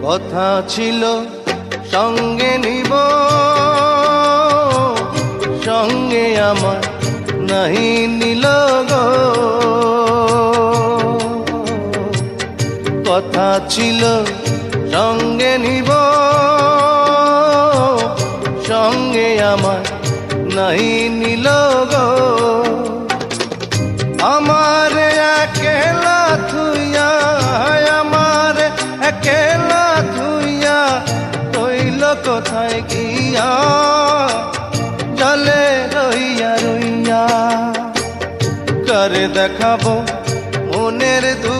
কথা ছিল সঙ্গে নিব, সঙ্গে আমার নাহি নিল গো। কথা ছিল সঙ্গে নিব, সঙ্গে আমার নাহি নিল গো। আমার একেলা থুইয়া, আমার একেলা থুইয়া রইল কোথায় গিয়া, জলে রইয়া রইয়া। করে দেখাবো মনের দু